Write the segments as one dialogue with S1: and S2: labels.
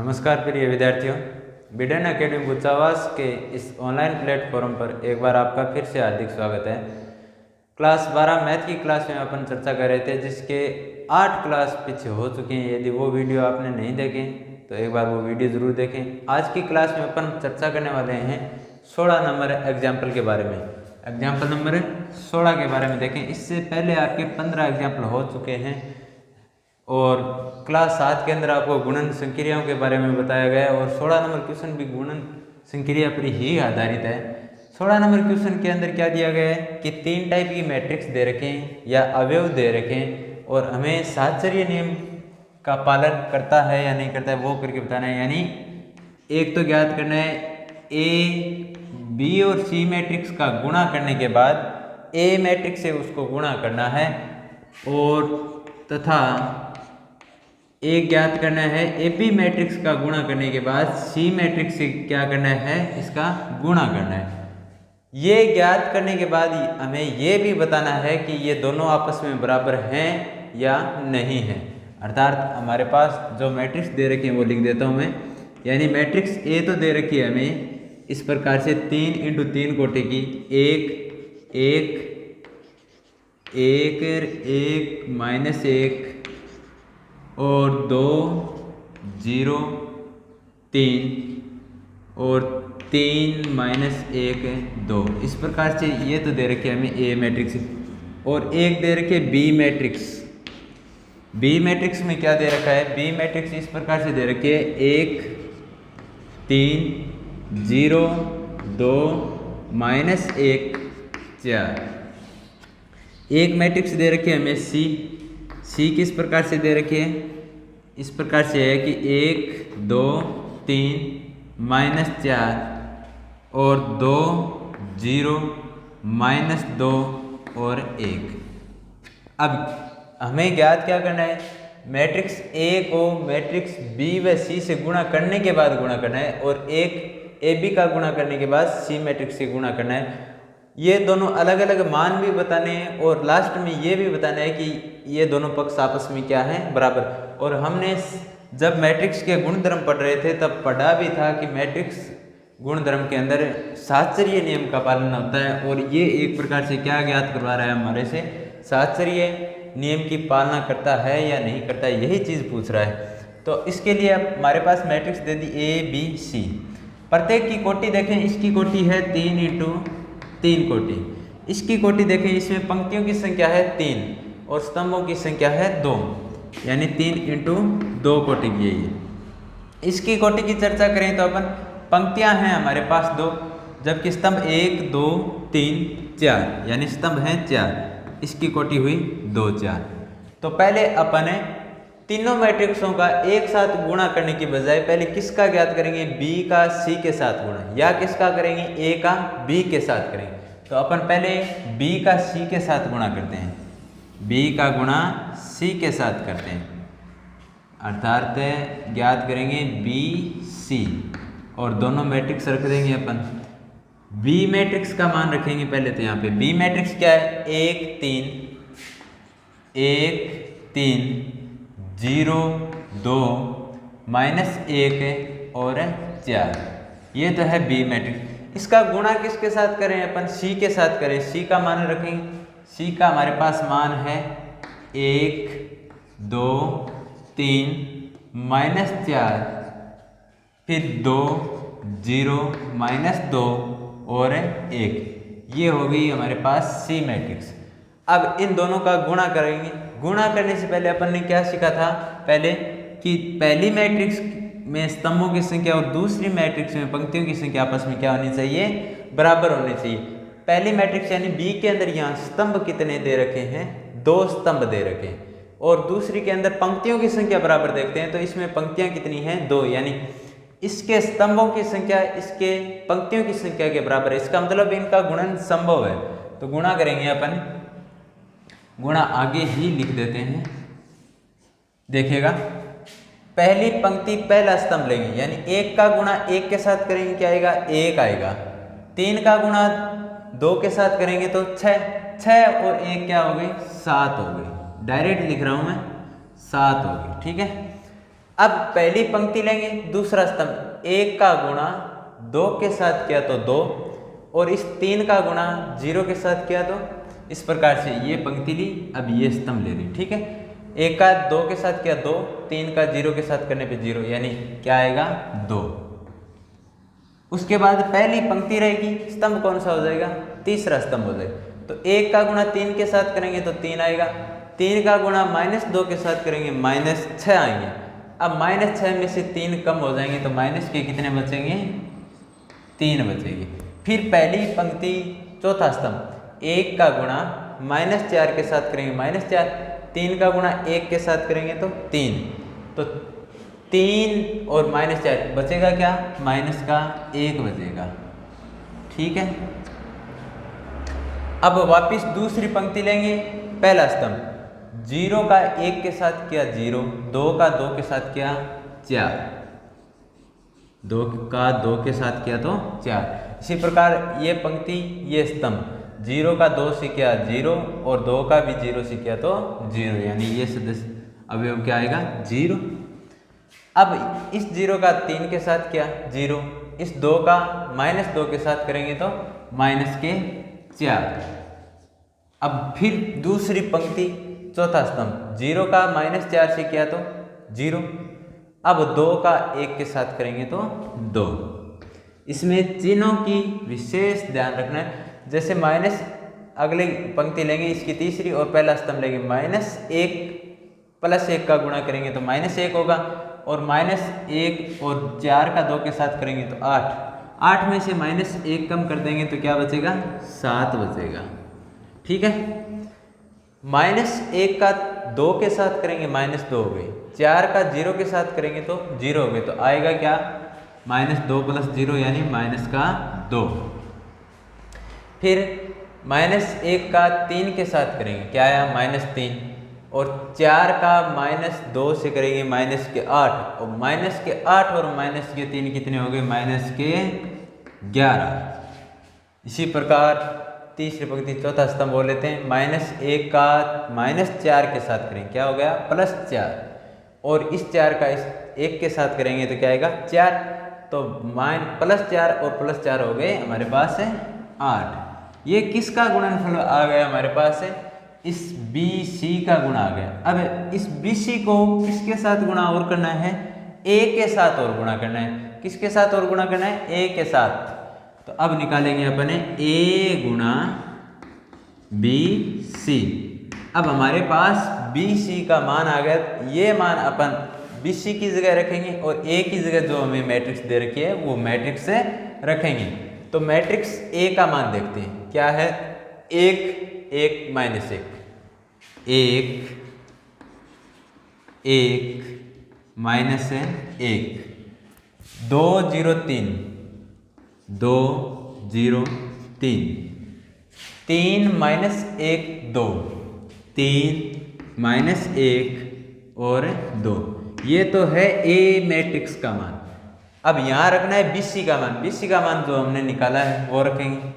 S1: नमस्कार प्रिय विद्यार्थियों, बिडेन एकेडमी गुच्छावास के इस ऑनलाइन प्लेटफॉर्म पर एक बार आपका फिर से हार्दिक स्वागत है। क्लास 12 मैथ की क्लास में अपन चर्चा कर रहे थे, जिसके 8 क्लास पीछे हो चुके हैं। यदि वो वीडियो आपने नहीं देखे तो एक बार वो वीडियो ज़रूर देखें। आज की क्लास में अपन चर्चा करने वाले हैं 16 नंबर एग्जाम्पल के बारे में। एग्जाम्पल नंबर 16 के बारे में देखें। इससे पहले आपके 15 एग्जाम्पल हो चुके हैं और क्लास 7 के अंदर आपको गुणन संक्रियाओं के बारे में बताया गया है और 16 नंबर क्वेश्चन भी गुणन संक्रिया पर ही आधारित है। 16 नंबर क्वेश्चन के अंदर क्या दिया गया है कि 3 टाइप की मैट्रिक्स दे रखे हैं या अवयव दे रखे हैं और हमें साहचर्य नियम का पालन करता है या नहीं करता है वो करके बताना है। यानी एक तो ज्ञात करना है ए बी और सी मैट्रिक्स का गुणा करने के बाद ए मैट्रिक्स से उसको गुणा करना है और तथा एक ज्ञात करना है ए बी मैट्रिक्स का गुणा करने के बाद सी मैट्रिक्स से क्या करना है, इसका गुणा करना है। ये ज्ञात करने के बाद हमें ये भी बताना है कि ये दोनों आपस में बराबर हैं या नहीं हैं। अर्थात हमारे पास जो मैट्रिक्स दे रखी है वो लिख देता हूँ मैं। यानी मैट्रिक्स ए तो दे रखी है हमें इस प्रकार से 3 × 3 कोटि की 1 1 1 1 -1 और 2 0 3 और 3 -1 2। इस प्रकार से ये तो दे रखे हमें ए मैट्रिक्स और एक दे रखे बी मैट्रिक्स। बी मैट्रिक्स में क्या दे रखा है, बी मैट्रिक्स इस प्रकार से दे रखी है 1 3 0 2 -1 4। एक मैट्रिक्स दे रखी है हमें सी किस प्रकार से दे रखी है, इस प्रकार से है कि 1 2 3 -4 और 2 0 -2 और 1। अब हमें ज्ञात क्या करना है, मैट्रिक्स ए को मैट्रिक्स बी व सी से गुणा करने के बाद गुणा करना है और एक ए बी का गुणा करने के बाद सी मैट्रिक्स से गुणा करना है। ये दोनों अलग अलग मान भी बताने हैं और लास्ट में ये भी बताना है कि ये दोनों पक्ष आपस में क्या है, बराबर। और हमने जब मैट्रिक्स के गुणधर्म पढ़ रहे थे तब पढ़ा भी था कि मैट्रिक्स गुणधर्म के अंदर साहचर्य नियम का पालन होता है और ये एक प्रकार से क्या ज्ञात करवा रहा है हमारे से, साहचर्य नियम की पालना करता है या नहीं करता है, यही चीज़ पूछ रहा है। तो इसके लिए अब हमारे पास matrix they the A B C. प्रत्येक की कोटि देखें, इसकी कोटि है 3 × 3 कोटि। इसकी कोटि देखें, इसमें पंक्तियों की संख्या है 3 और स्तंभों की संख्या है 2, यानी 3 × 2 कोटि की है ये। इसकी कोटि की चर्चा करें तो अपन पंक्तियां हैं हमारे पास 2, जबकि स्तंभ 1 2 3 4 यानी स्तंभ हैं 4। इसकी कोटि हुई 2 4। तो पहले अपन तीनों मैट्रिक्सों का एक साथ गुणा करने की बजाय पहले किसका ज्ञात करेंगे, बी का सी के साथ गुणा, या किसका करेंगे, ए का बी के साथ करेंगे। तो अपन पहले बी का सी के साथ गुणा करते हैं, बी का गुणा सी के साथ करते हैं, अर्थात ज्ञात करेंगे बी सी और दोनों मैट्रिक्स रख देंगे अपन। बी मैट्रिक्स का मान रखेंगे पहले, तो यहाँ पे बी मैट्रिक्स क्या है, 1 3 1 3 0 2 -1 और 4। ये तो है बी मैट्रिक्स। इसका गुणा किसके साथ करें, अपन सी के साथ करें। सी का मान रखेंगे, सी का हमारे पास मान है 1 2 3 -4 फिर 2 0 -2 और 1। ये हो गई हमारे पास सी मैट्रिक्स। अब इन दोनों का गुणा करेंगे। गुणा करने से पहले अपन ने क्या सीखा था, पहले कि पहली मैट्रिक्स में स्तंभों की संख्या और दूसरी मैट्रिक्स में पंक्तियों की संख्या आपस में क्या होनी चाहिए, बराबर होनी चाहिए। पहली मैट्रिक्स यानी बी के अंदर यहाँ स्तंभ कितने दे रखे हैं, 2 स्तंभ दे रखे हैं और दूसरी के अंदर पंक्तियों की संख्या बराबर देखते हैं तो इसमें पंक्तियां कितनी हैं, 2, यानी इसके स्तंभों की संख्या इसके पंक्तियों की संख्या के बराबर है। इसका मतलब इनका गुणन संभव है। तो गुणा करेंगे अपन, गुणा आगे ही लिख देते हैं। देखिएगा, पहली पंक्ति पहला स्तंभ लेंगे, यानी 1 का गुणा 1 के साथ करेंगे क्या आएगा, 1 आएगा। 3 का गुणा 2 के साथ करेंगे तो 6 और 1 क्या हो गई, 7 हो गई। डायरेक्ट लिख रहा हूं मैं, 7 हो गई। ठीक है, अब पहली पंक्ति लेंगे, दूसरा स्तंभ, 1 का गुणा 2 के साथ किया तो 2, और इस 3 का गुणा 0 के साथ किया तो इस प्रकार से ये पंक्ति ली। अब ये स्तंभ ले ली, ठीक है। 1 का 2 के साथ किया 2, 3 का 0 के साथ करने पे 0, यानी क्या आएगा 2। उसके बाद पहली पंक्ति रहेगी, स्तंभ कौन सा हो जाएगा, तीसरा स्तंभ हो जाएगा। तो 1 का गुणा 3 के साथ करेंगे तो 3 आएगा, 3 का गुणा -2 के साथ करेंगे -6 आएंगे। अब -6 में से 3 कम हो जाएंगे तो माइनस के कितने बचेंगे, 3 बचेंगे। फिर पहली पंक्ति चौथा स्तंभ, 1 का गुणा -4 के साथ करेंगे -4, 3 का गुणा 1 के साथ करेंगे तो 3, तो 3 और -4 बचेगा क्या, -1 बचेगा, ठीक है। अब वापिस दूसरी पंक्ति लेंगे, पहला स्तंभ, 0 का 1 के साथ किया 0, 2 का 2 के साथ किया 4, 2 का 2 के साथ किया तो 4। इसी प्रकार ये पंक्ति, ये स्तंभ, 0 का 2 से किया 0 और 2 का भी 0 से किया तो 0, यानी ये सदस्य अवयव क्या आएगा 0। अब इस 0 का 3 के साथ किया 0, इस 2 का -2 के साथ करेंगे तो -4। अब फिर दूसरी पंक्ति चौथा स्तंभ, 0 का -4 से किया तो 0, अब 2 का 1 के साथ करेंगे तो 2। इसमें चिन्हों की विशेष ध्यान रखना है, जैसे माइनस अगली पंक्ति लेंगे इसकी तीसरी और पहला स्तंभ लेंगे, -1 + 1 का गुणा करेंगे तो -1 होगा, और -1 और 4 का 2 के साथ करेंगे तो 8, 8 में से -1 कम कर देंगे तो क्या बचेगा, 7 बचेगा, ठीक है। -1 का 2 के साथ करेंगे -2 हो गए, 4 का 0 के साथ करेंगे तो 0 हो गए, तो आएगा क्या, -2 + 0 यानी -2। फिर -1 का 3 के साथ करेंगे, क्या आया -3, और 4 का -2 से करेंगे -8, और -8 और -3 कितने हो गए, -11। इसी प्रकार तीसरी पंक्ति चौथा स्तंभ बोल लेते हैं, -1 का -4 के साथ करेंगे, क्या हो गया +4, और इस 4 का इस 1 के साथ करेंगे तो क्या आएगा 4, तो +4 और +4 हो गए हमारे पास है 8। ये किसका गुणनफल आ गया हमारे पास है, इस BC का गुणा आ गया। अब इस BC को किसके साथ गुणा और करना है, A के साथ और गुणा करना है। किसके साथ और गुणा करना है, A के साथ। तो अब निकालेंगे अपने A गुणा BC। अब हमारे पास BC का मान आ गया, ये मान अपन BC की जगह रखेंगे और A की जगह जो हमें मैट्रिक्स दे रखी है वो मैट्रिक्स से रखेंगे। तो मैट्रिक्स A का मान देखते हैं, क्या है, 1 1 -1, 1 1 -1, 2 0 3, 2 0 3, 3 -1 2, 3 -1 और 2। ये तो है A मैट्रिक्स का मान। अब यहाँ रखना है BC का मान। BC का मान जो हमने निकाला है वो रखेंगे।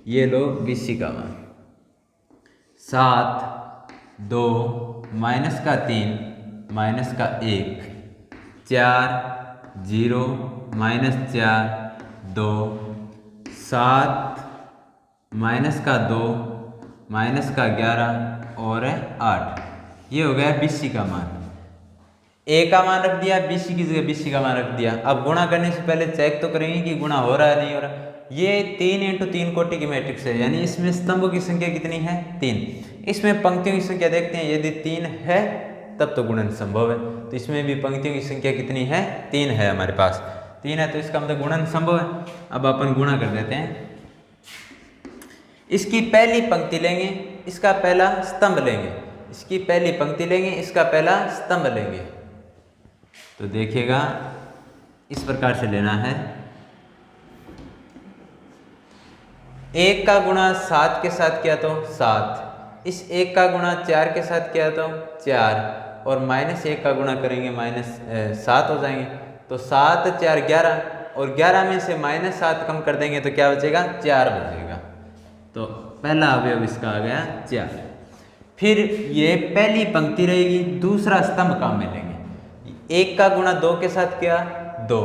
S1: ये लो BC का मान 7 2 -3 -1 4 0 -4 2 7 -2 -11 और 8। ये हो गया BC का मान। A का मान रख दिया, BC की जगह BC का मान रख दिया। अब गुणा करने से पहले चेक तो करेंगे कि गुणा हो रहा है नहीं हो रहा। ये 3 × 3 कोटि की मैट्रिक्स है, यानी इसमें स्तंभों की संख्या कितनी है, 3। इसमें पंक्तियों की संख्या देखते हैं, यदि 3 है तब तो गुणन संभव है। तो इसमें भी पंक्तियों की संख्या कितनी है, 3 है हमारे पास। 3 है तो इसका मतलब गुणन संभव है। अब अपन गुणा कर देते हैं। इसकी पहली पंक्ति लेंगे, इसका पहला स्तंभ लेंगे, इसकी पहली पंक्ति लेंगे, इसका पहला स्तंभ लेंगे। तो देखिएगा इस प्रकार से लेना है। 1 का गुणा 7 के साथ किया तो 7, इस 1 का गुणा 4 के साथ किया तो 4, और -1 का गुणा करेंगे -7 हो जाएंगे। तो 7 4 11, और 11 में से -7 कम कर देंगे तो क्या बचेगा, 4 बचेगा। तो पहला अवयव इसका आ गया 4। फिर ये पहली पंक्ति रहेगी, दूसरा स्तंभ काम में लेंगे। 1 का गुणा 2 के साथ किया 2,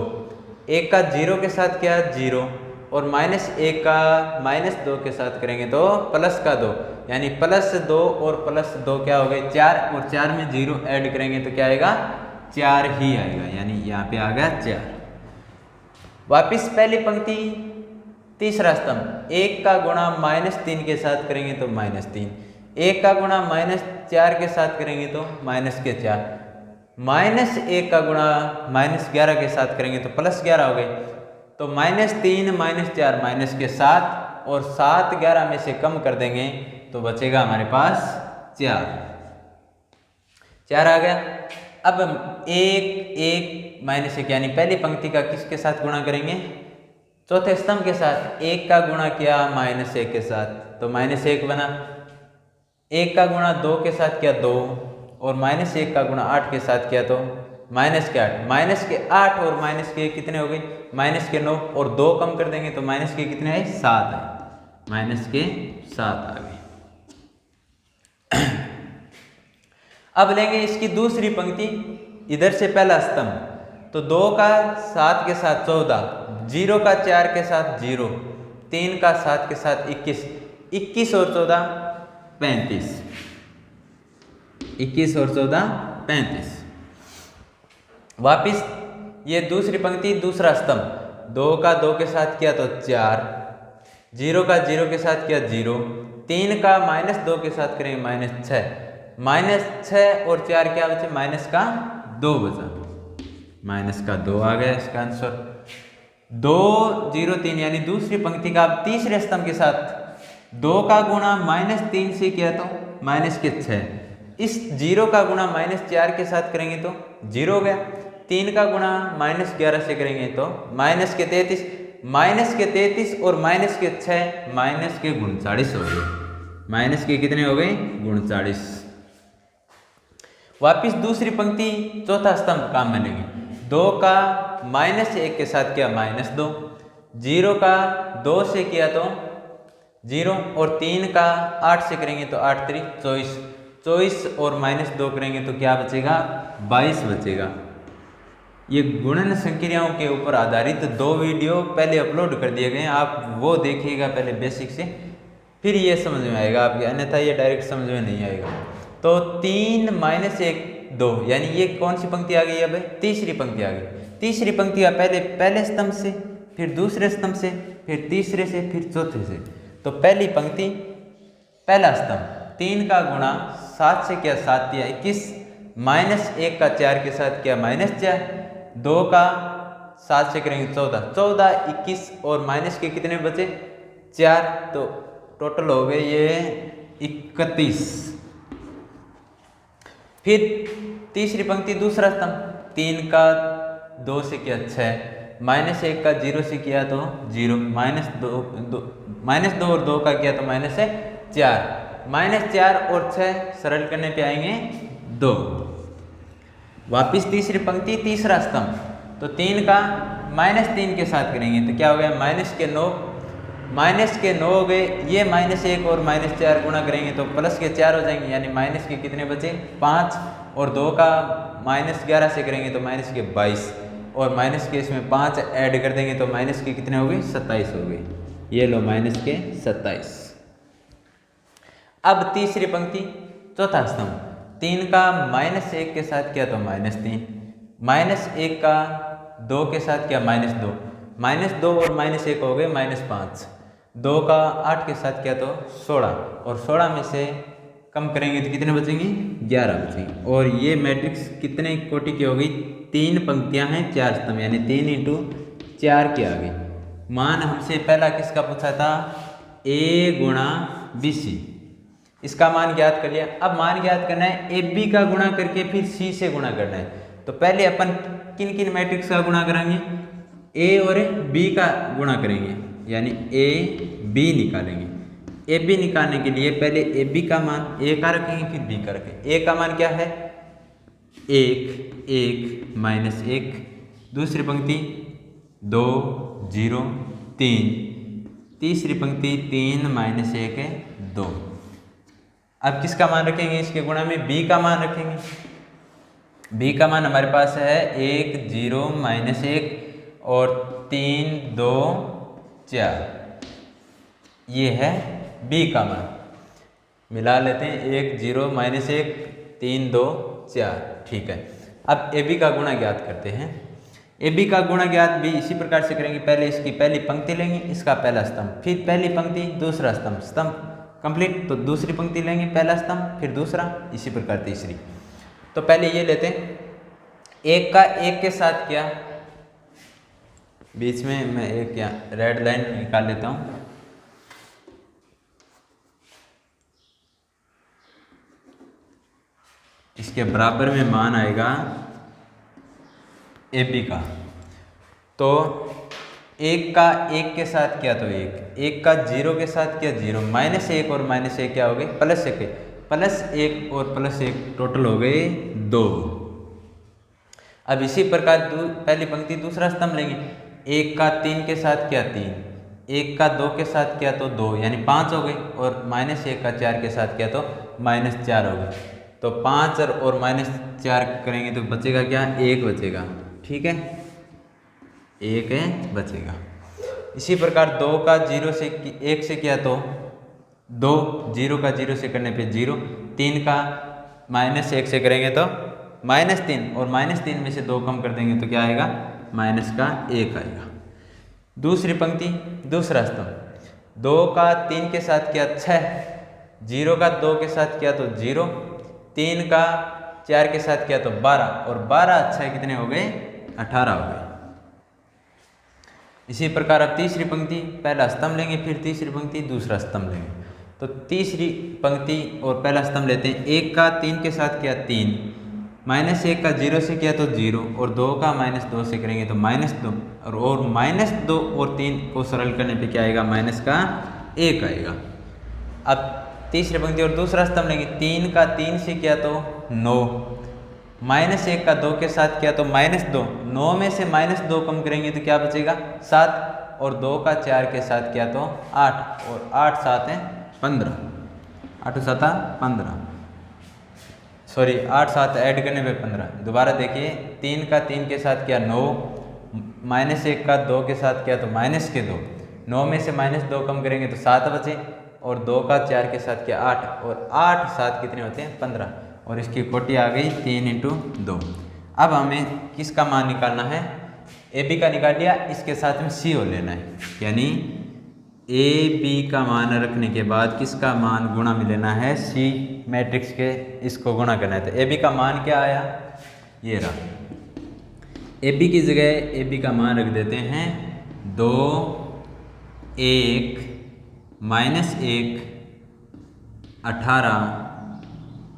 S1: 1 का 0 के साथ किया 0, और -1 का -2 के साथ करेंगे तो प्लस का 2, यानी +2 और +2 क्या हो गए 4, और 4 में 0 ऐड करेंगे तो क्या आएगा 4 ही आएगा, यानी यहाँ पे आ गया 4। वापिस पहली पंक्ति तीसरा स्तंभ, 1 का गुणा -3 के साथ करेंगे तो -3, 1 का गुणा -4 के साथ करेंगे तो -4, -1 का गुणा -11 के साथ करेंगे तो +11 हो गए, तो -3 -4 -7, और 7 11 में से कम कर देंगे तो बचेगा हमारे पास 4 आ गया। अब 1 1 -1 यानी पहली पंक्ति का किसके साथ गुणा करेंगे, चौथे स्तंभ के साथ। 1 का गुणा किया -1 के साथ तो -1 बना, 1 का गुणा 2 के साथ किया 2, और -1 का गुणा 8 के साथ किया तो -8 और -के कितने हो गए -9, और 2 कम कर देंगे तो -के कितने आए 7 आए, -7 आ गए। अब लेंगे इसकी दूसरी पंक्ति, इधर से पहला स्तंभ, तो 2 का 7 के साथ 14, 0 का 4 के साथ 0, 3 का 7 के साथ 21, 21 और 14 35, 21 और 14 35। वापिस ये दूसरी पंक्ति दूसरा स्तंभ, 2 का 2 के साथ किया तो 4, 0 का 0 के साथ किया 0, 3 का -2 के साथ करेंगे -6 और 4 क्या बचे -2 बचा, -2 आ गया इसका आंसर। 2 0 3 यानी दूसरी पंक्ति का अब तीसरे स्तंभ के साथ 2 का गुणा -3 से किया तो -6, इस 0 का गुणा -4 के साथ करेंगे तो 0 हो गया, 3 का गुणा -11 से करेंगे तो -33, -33 और -6 के 39 हो गए, के कितने हो गए 39। वापिस दूसरी पंक्ति चौथा स्तंभ काम में लेंगे, 2 का -1 के साथ किया -2, 0 का 2 से किया तो 0, और 3 का 8 से करेंगे तो 8 3 24, 24 और -2 करेंगे तो क्या बचेगा 22 बचेगा। ये गुणन संक्रियाओं के ऊपर आधारित 2 वीडियो पहले अपलोड कर दिए गए हैं, आप वो देखिएगा पहले बेसिक से, फिर ये समझ में आएगा आपके, अन्यथा ये डायरेक्ट समझ में नहीं आएगा। तो 3 -1 2, यानी ये कौन सी पंक्ति आ गई, अब तीसरी पंक्ति आ गई। तीसरी पंक्ति का पहले स्तंभ से, फिर दूसरे स्तंभ से, फिर तीसरे से, फिर चौथे से। तो पहली पंक्ति पहला स्तंभ, 3 का गुणा 7 से किया 7 दिया 21, -1 का 4 के साथ किया -4, 2 का 7 से करेंगे 14, 14 21 और के कितने बचे 4, तो टोटल हो गए ये 31। फिर तीसरी पंक्ति दूसरा स्तंभ, 3 का 2 से किया 6, -1 का 0 से किया तो 0, -2 और 2 का किया तो -4, -4 और 6 सरल करने पे आएंगे 2। वापिस तीसरी पंक्ति तीसरा स्तंभ, तो 3 का -3 के साथ करेंगे तो क्या हो गया के 9 हो गए, ये -1 और -4 गुणा करेंगे तो +4 हो जाएंगे, यानी के कितने बचे 5, और 2 का -11 से करेंगे तो के 22, और के इसमें 5 ऐड कर देंगे तो के कितने हो गए 27 हो गए, ये लो के 27। अब तीसरी पंक्ति चौथा स्तंभ, 3 का -1 के साथ किया तो -3, -1 का 2 के साथ किया -2, -2 और -1 हो गए -5, 2 का 8 के साथ किया तो 16, और 16 में से कम करेंगे तो कितने बचेंगे 11 बचेंगे। और ये मैट्रिक्स कितने कोटि की हो गई, 3 पंक्तियां हैं 4 स्तंभ, यानी 3 × 4 की आ गई। मान हमसे पहला किसका पूछा था, a गुणा BC, इसका मान ज्ञात कर लिया। अब मान ज्ञात करना है AB का गुणा करके फिर C से गुणा करना है। तो पहले अपन किन किन मैट्रिक्स का गुणा करेंगे, A और B का गुणा करेंगे, यानी AB निकालेंगे। AB निकालने के लिए पहले AB का मान A का रखेंगे, फिर B का रखेंगे। A का मान क्या है 1 1 -1, दूसरी पंक्ति 2 0 3, तीसरी पंक्ति 3 -1 2। अब किसका मान रखेंगे, इसके गुणा में B का मान रखेंगे। बी का मान हमारे पास है 1 0 -1 और 3 2 4, ये है बी का मान। मिला लेते हैं 1 0 -1 3 2 4, ठीक है। अब ए बी का गुणा ज्ञात करते हैं। ए बी का गुणा ज्ञात भी इसी प्रकार से करेंगे। पहले इसकी पहली पंक्ति लेंगे, इसका पहला स्तंभ, फिर पहली पंक्ति दूसरा स्तंभ, स्तंभ कंप्लीट तो दूसरी पंक्ति लेंगे, पहला स्तंभ फिर दूसरा, इसी प्रकार तीसरी। तो पहले ये लेते हैं, एक का एक के साथ क्या, बीच में मैं एक क्या रेड लाइन निकाल लेता हूं। इसके बराबर में मान आएगा ए बी का। तो एक का एक के साथ क्या, तो एक का 0 के साथ क्या 0, -1 और -1 क्या हो गए +1, +1 और +1 टोटल हो गए 2। अब इसी प्रकार पहली पंक्ति दूसरा स्तंभ लेंगे। एक का 3 के साथ क्या 3, एक का 2 के साथ क्या तो 2 यानी 5 हो गए, और -1 का 4 के साथ क्या तो -4 हो गए। तो 5 और -4 करेंगे तो बचेगा क्या, 1 बचेगा, ठीक है, 1 बचेगा। इसी प्रकार 2 का 0 से 1 से किया तो 2, 0 का 0 से करने पे 0, 3 का -1 से करेंगे तो -3, और -3 में से 2 कम कर देंगे तो क्या आएगा, -1 आएगा। दूसरी पंक्ति दूसरा स्तंभ, 2 का 3 के साथ क्या 6, 0 का 2 के साथ क्या तो 0, 3 का 4 के साथ क्या तो 12, और 12 6 कितने हो गए 18 हो गए। इसी प्रकार अब तीसरी पंक्ति, पहला स्तंभ लेंगे, फिर तीसरी पंक्ति दूसरा स्तंभ लेंगे। तो तीसरी पंक्ति और पहला स्तंभ लेते हैं। 1 का 3 के साथ क्या 3, -1 का 0 से किया तो 0, और 2 का -2 से करेंगे तो -2, और -2 और 3 को सरल करने पे क्या आएगा, -1 आएगा। अब तीसरी पंक्ति और दूसरा स्तंभ लेंगे। 3 का 3 से किया तो 9, -1 का 2 के साथ किया तो -2, 9 में से -2 कम करेंगे तो क्या बचेगा 7, और 2 का 4 के साथ किया तो 8, और 8 7 है 15, 8 7 15, सॉरी 8 7 ऐड करने पे 15। दोबारा देखिए, 3 का 3 के साथ क्या 9, -1 का 2 के साथ क्या तो -2, 9 में से -2 कम करेंगे तो 7 बचे, और 2 का 4 के साथ क्या 8, और 8 7 कितने होते हैं 15, और इसकी कोटि आ गई 3 × 2। अब हमें किसका मान निकालना है, ए बी का निकाल लिया, इसके साथ में सी ओ लेना है, यानी ए बी का मान रखने के बाद किसका मान गुणा में लेना है, सी मैट्रिक्स के, इसको गुणा करना है। तो ए बी का मान क्या आया, ये रहा। ए बी की जगह ए बी का मान रख देते हैं 2 1 -1 18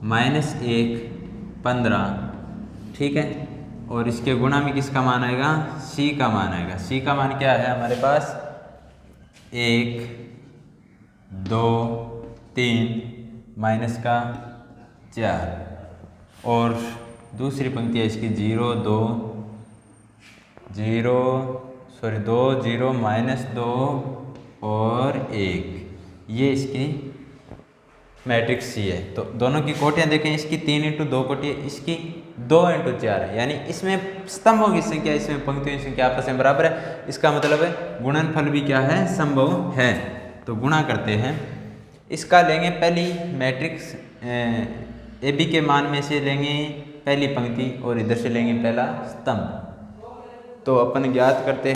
S1: -1 15, ठीक है, और इसके गुणा में किसका मान आएगा, सी का मान आएगा। सी का मान क्या है हमारे पास, 1 2 3 -4, और दूसरी पंक्ति है इसकी 0 2 0 -2 और 1, ये इसकी मैट्रिक्स सी है। तो दोनों की कोटियाँ देखें, इसकी 3 × 2 कोटि, इसकी 2 × 4 है, यानी इसमें स्तंभों की संख्या इसमें पंक्तियों की संख्या आपस में बराबर है। इसका मतलब है गुणनफल भी क्या है, संभव है। तो गुणा करते हैं, इसका लेंगे पहली मैट्रिक्स ए बी के मान में से लेंगे पहली पंक्ति, और इधर से लेंगे पहला स्तंभ। तो अपन ज्ञात करते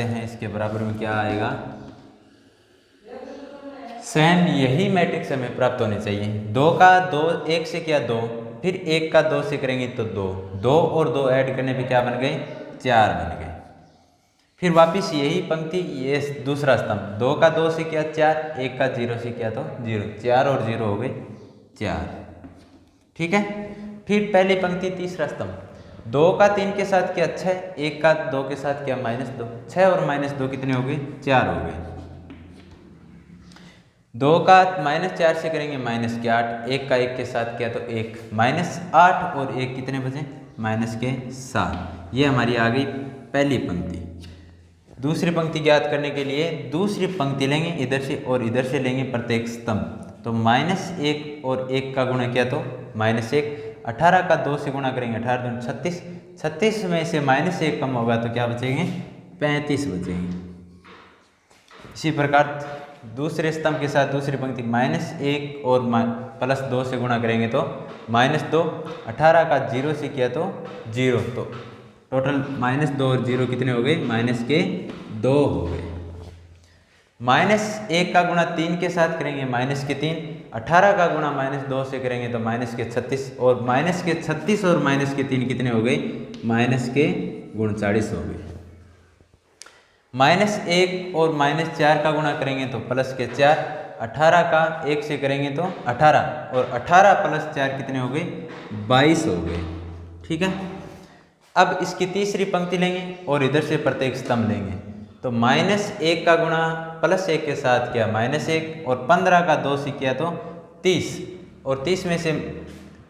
S1: हैं, इसके बराबर में क्या आएगा, सेम यही मैट्रिक्स हमें प्राप्त होनी चाहिए। 2 का 2 1 से किया 2, फिर 1 का 2 से करेंगे तो 2, 2 और 2 ऐड करने पे क्या बन गए 4 बन गए। फिर वापस यही पंक्ति, ये दूसरा स्तंभ, 2 का 2 से किया 4, 1 का 0 से किया तो 0, 4 और 0 हो गए 4, ठीक है। फिर पहली पंक्ति तीसरा स्तंभ, 2 का 3 के साथ किया 6, 1 का 2 के साथ किया -2, 6 और -2 कितने हो गए 4 हो गए। 2 का -4 से करेंगे -8, 1 का 1 के साथ किया तो 1, -8 और 1 कितने बचे -7। ये हमारी आ गई पहली पंक्ति। दूसरी पंक्ति ज्ञात करने के लिए दूसरी पंक्ति लेंगे इधर से और इधर से लेंगे प्रत्येक स्तंभ। तो -1 और 1 का गुणा किया तो -1, 18 का 2 से गुणा करेंगे 18 दूनी 36, 36 में से -1 कम होगा तो क्या बचेंगे 35 बचेंगे। इसी प्रकार दूसरे स्तंभ के साथ दूसरी पंक्ति -1 और +2 से गुणा करेंगे तो -2, 18 का 0 से किया तो 0, तो टोटल -2 और 0 कितने हो गए -2 हो गए। -1 का गुणा 3 के साथ करेंगे -3, 18 का गुणा -2 से करेंगे तो -36, और -36 और -3 कितने हो गए -39 हो गए। -1 और -4 का गुणा करेंगे तो +4, 18 का 1 से करेंगे तो 18, और 18 + 4 कितने हो गए 22 हो गए। ठीक है, अब इसकी तीसरी पंक्ति लेंगे और इधर से प्रत्येक स्तंभ लेंगे। तो -1 का गुणा +1 के साथ किया -1, और 15 का 2 से किया तो 30, और 30 में से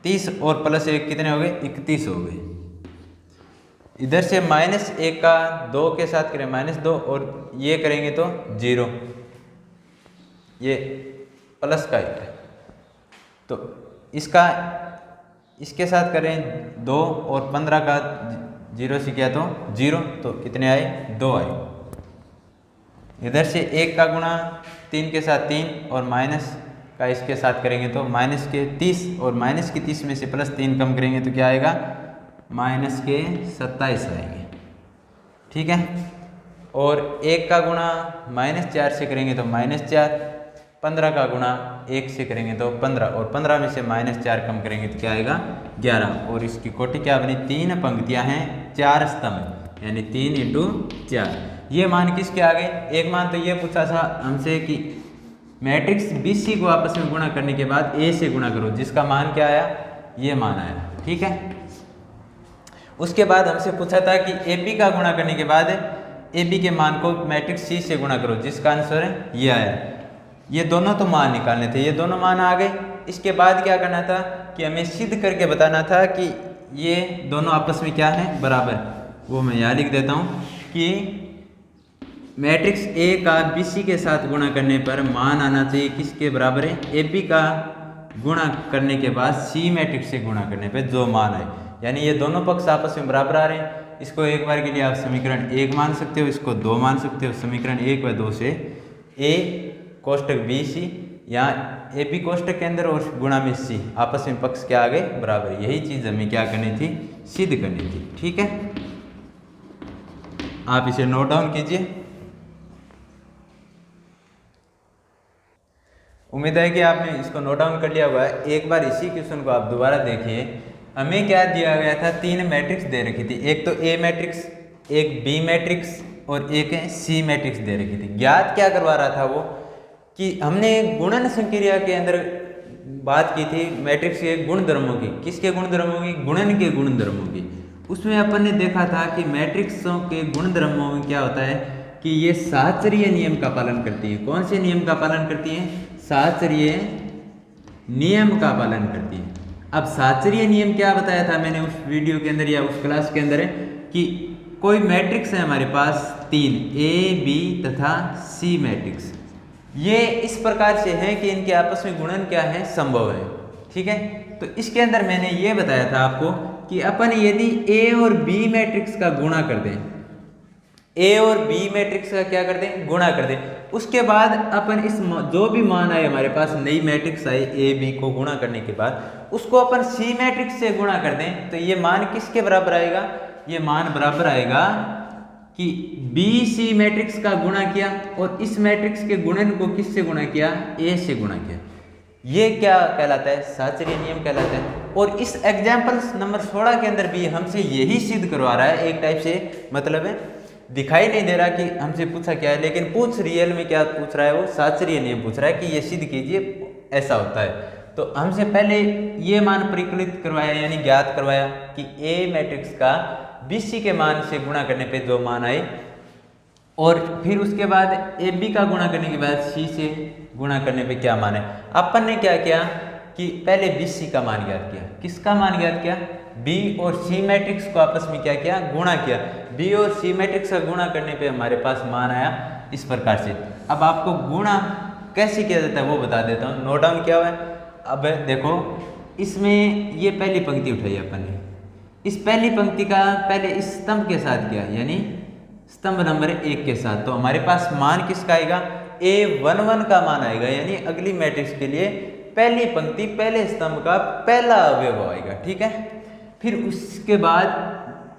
S1: 30 और +1 कितने हो गए 31 हो गए। इधर से -1 का 2 के साथ करें -2, और ये करेंगे तो 0, ये प्लस का है तो इसके साथ करें 2, और 15 का 0 से किया तो 0, तो कितने आए 2 आए। इधर से 1 का गुणा 3 के साथ 3, और माइनस का इसके साथ करेंगे तो -30, और -30 में से +3 कम करेंगे तो क्या आएगा -27 आएंगे। ठीक है, और 1 का गुणा -4 से करेंगे तो -4, 15 का गुणा 1 से करेंगे तो 15, और 15 में से -4 कम करेंगे तो क्या आएगा 11, और इसकी कोटि क्या बनी 3 पंक्तियां हैं 4 स्तंभ, यानी 3 × 4। ये मान किसके आ गए। एक मान तो ये पूछा था हमसे कि मैट्रिक्स BC को आपस में गुणा करने के बाद A से गुणा करो, जिसका मान क्या आया ये मान आया। ठीक है, उसके बाद हमसे पूछा था कि AB का गुणा करने के बाद AB के मान को मैट्रिक्स C से गुणा करो, जिसका आंसर है ये आया। ये दोनों तो मान निकालने थे, ये दोनों मान आ गए। इसके बाद क्या करना था कि हमें सिद्ध करके बताना था कि ये दोनों आपस में क्या है बराबर। वो मैं यहाँ लिख देता हूँ कि मैट्रिक्स A का BC के साथ गुणा करने पर मान आना चाहिए किसके बराबर है, AB का गुणा करने के बाद C मैट्रिक्स से गुणा करने पर जो मान आए, यानी ये दोनों पक्ष आपस में बराबर आ रहे हैं। इसको एक बार के लिए आप समीकरण 1 मान सकते हो, इसको 2 मान सकते हो। समीकरण 1 व 2 से A कोष्टक BC, यहाँ AB कोष्टक के अंदर और गुणा में C, आपस में पक्ष क्या आ गए बराबर। यही चीज़ हमें क्या करनी थी, सिद्ध करनी थी। ठीक है, आप इसे नोट डाउन कीजिए। उम्मीद है कि आपने इसको नोट डाउन कर लिया हुआ है। एक बार इसी क्वेश्चन को आप दोबारा देखिए। हमें क्या दिया गया था, 3 मैट्रिक्स दे रखी थी, एक तो A मैट्रिक्स, एक B मैट्रिक्स और एक C मैट्रिक्स दे रखी थी। ज्ञात क्या करवा रहा था वो कि हमने गुणन संक्रिया के अंदर बात की थी मैट्रिक्स के गुणधर्मों की। किसके गुणधर्मों की, गुणन के गुणधर्मों की। उसमें अपन ने देखा था कि मैट्रिक्सों के गुणधर्मों में क्या होता है कि ये साहचर्य नियम का पालन करती है। कौन से नियम का पालन करती है, साहचर्य नियम का पालन करती है। अब साहचर्य नियम क्या बताया था मैंने उस वीडियो के अंदर या उस क्लास के अंदर, कि कोई मैट्रिक्स है हमारे पास 3 A B तथा C मैट्रिक्स, ये इस प्रकार से है कि इनके आपस में गुणन क्या है, संभव है। ठीक है, तो इसके अंदर मैंने ये बताया था आपको कि अपन यदि A और B मैट्रिक्स का गुणा कर दें, A और B मैट्रिक्स का क्या कर दें, गुणा कर दें, उसके बाद अपन इस जो भी मान आए हमारे पास, नई मैट्रिक्स आई A B को गुणा करने के बाद उसको अपन C मैट्रिक्स से गुणा कर दें, तो ये मान किसके बराबर आएगा, ये मान बराबर आएगा कि BC मैट्रिक्स का गुणा किया और इस मैट्रिक्स के गुणन को किससे गुणा किया, A से गुणा किया। ये क्या कहलाता है, साहचर्य नियम कहलाता है। और इस एग्जाम्पल नंबर 16 के अंदर भी हमसे यही सिद्ध करवा रहा है। एक टाइप से मतलब है, दिखाई नहीं दे रहा कि हमसे पूछा क्या है, लेकिन पूछ रियल में क्या पूछ रहा है, वो साहचर्य नियम पूछ रहा है कि ये सिद्ध कीजिए ऐसा होता है। तो हमसे पहले ये मान परिकलित करवाया, यानी ज्ञात करवाया कि A मैट्रिक्स का BC के मान से गुणा करने पे जो मान आए, और फिर उसके बाद AB का गुणा करने के बाद C से गुणा करने पे क्या मान है। अपन ने क्या किया कि पहले बी सी का मान ज्ञात किया। किसका मान ज्ञात किया? बी और सी मैट्रिक्स को आपस में क्या किया? गुणा किया। बी और सी मैट्रिक्स का गुणा करने पे हमारे पास मान आया इस प्रकार से। अब आपको गुणा कैसे किया जाता है वो बता देता हूँ, नोट डाउन किया हुआ है। अब देखो इसमें ये पहली पंक्ति उठाई अपन ने, इस पहली पंक्ति का पहले इस स्तंभ के साथ किया, यानी स्तंभ नंबर 1 के साथ, तो हमारे पास मान किसका आएगा? A11 का मान आएगा, यानी अगली मैट्रिक्स के लिए पहली पंक्ति पहले स्तंभ का पहला अवयव आएगा। ठीक है, फिर उसके बाद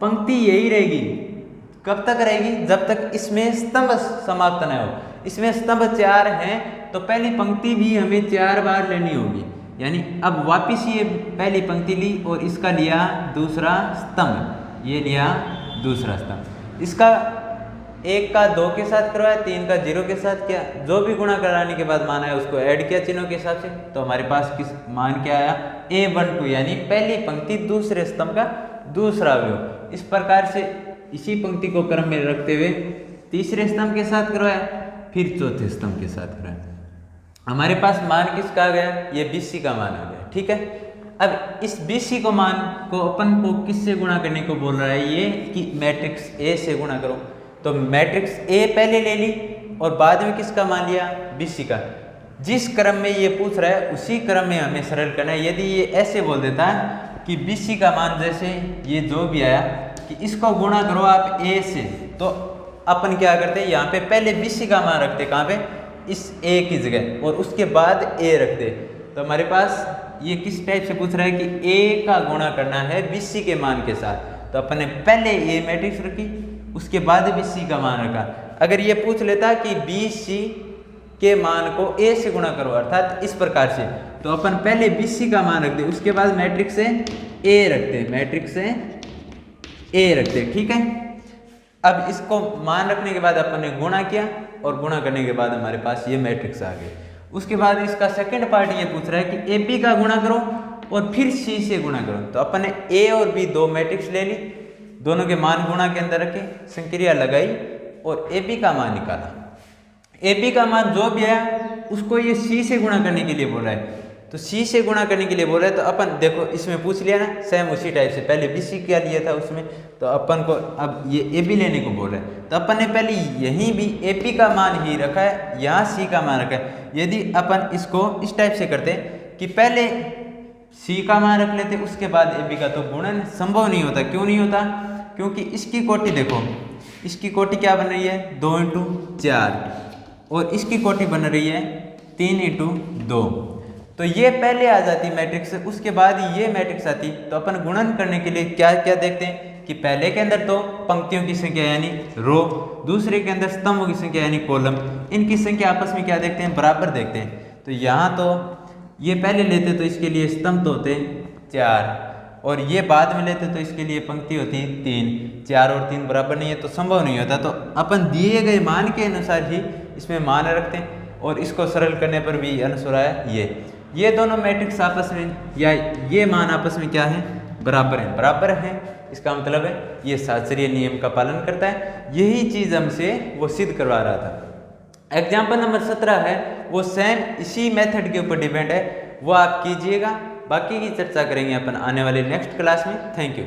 S1: पंक्ति यही रहेगी, कब तक रहेगी? जब तक इसमें स्तंभ समाप्त न हो। इसमें स्तंभ 4 हैं तो पहली पंक्ति भी हमें 4 बार लेनी होगी, यानी अब वापिस ये पहली पंक्ति ली और इसका लिया दूसरा स्तंभ, ये लिया दूसरा स्तंभ, इसका 1 का 2 के साथ करवाया, 3 का 0 के साथ किया, जो भी गुणा कराने के बाद मान आया उसको ऐड किया चिन्हों के हिसाब से, तो हमारे पास किस मान क्या आया? A12, यानी पहली पंक्ति दूसरे स्तंभ का दूसरा अवयव। इस प्रकार से इसी पंक्ति को क्रम में रखते हुए तीसरे स्तंभ के साथ करवाया, फिर चौथे स्तंभ के साथ करवाया। हमारे पास मान किसका आ गया? ये BC का मान आ गया। ठीक है, अब इस BC को मान को अपन को किससे गुणा करने को बोल रहा है ये कि मैट्रिक्स A से गुणा करो, तो मैट्रिक्स A पहले ले ली और बाद में किसका मान लिया? BC का। जिस क्रम में ये पूछ रहा है उसी क्रम में हमें सरल करना है। यदि ये ऐसे बोल देता है कि BC का मान जैसे ये जो भी आया कि इसको गुणा करो आप A से, तो अपन क्या करते हैं, यहाँ पे पहले BC का मान रखते, कहाँ पे? इस A की जगह, और उसके बाद A रखते। तो हमारे पास ये किस टाइप से पूछ रहा है कि A का गुणा करना है BC के मान के साथ, तो अपन ने पहले A मैट्रिक्स रखी, उसके बाद BC का मान रखा। अगर ये पूछ लेता कि BC के मान को A से गुणा करो, अर्थात इस प्रकार से, तो अपन पहले BC का मान रखते, उसके बाद मैट्रिक्स से A रखते, मैट्रिक्स से A रखते। ठीक है, अब इसको मान रखने के बाद अपन ने गुणा किया और गुणा करने के बाद हमारे पास ये मैट्रिक्स आ गई। उसके बाद इसका सेकंड पार्ट ये पूछ रहा है कि AB का गुणा करो और फिर C से गुणा करो, तो अपन ने A और B दो मैट्रिक्स ले ली, दोनों के मान गुणा के अंदर रखे, संक्रिया लगाई और AB का मान निकाला। AB का मान जो भी आया उसको ये C से गुणा करने के लिए बोला है, तो C से गुणा करने के लिए बोला है, तो अपन देखो इसमें पूछ लिया ना सेम उसी टाइप से, पहले BC क्या लिया था उसमें, तो अपन को अब ये AB लेने को बोल रहा है, तो अपन ने पहले यहीं भी AP का मान ही रखा है, यहाँ C का मान रखा है। यदि अपन इसको इस टाइप से करते कि पहले C का मान रख लेते उसके बाद AB का, तो गुणन संभव नहीं होता। क्यों नहीं होता? क्योंकि इसकी कोटि देखो, इसकी कोटि क्या बन रही है? 2 × 4 और इसकी कोटि बन रही है 3 × 2, तो ये पहले आ जाती मैट्रिक्स, उसके बाद ये मैट्रिक्स आती। तो अपन गुणन करने के लिए क्या क्या देखते हैं कि पहले के अंदर तो पंक्तियों की संख्या यानी रो, दूसरे के अंदर स्तंभों की संख्या यानी कॉलम, इनकी संख्या आपस में क्या देखते हैं? बराबर देखते हैं। तो यहाँ तो ये पहले लेते तो इसके लिए स्तंभ तो होते 4 और ये बाद में लेते तो इसके लिए पंक्ति होती 3। 4 और 3 बराबर नहीं है तो संभव नहीं होता, तो अपन दिए गए मान के अनुसार ही इसमें मान रखते हैं और इसको सरल करने पर भी अनुसार है ये दोनों मैट्रिक्स आपस में या ये मान आपस में क्या है? बराबर है। बराबर है इसका मतलब है ये शास्त्रीय नियम का पालन करता है। यही चीज़ हमसे वो सिद्ध करवा रहा था। एग्जाम्पल नंबर 17 है, वो सेम इसी मेथड के ऊपर डिपेंड है, वो आप कीजिएगा। बाकी की चर्चा करेंगे अपन आने वाले नेक्स्ट क्लास में। Thank you.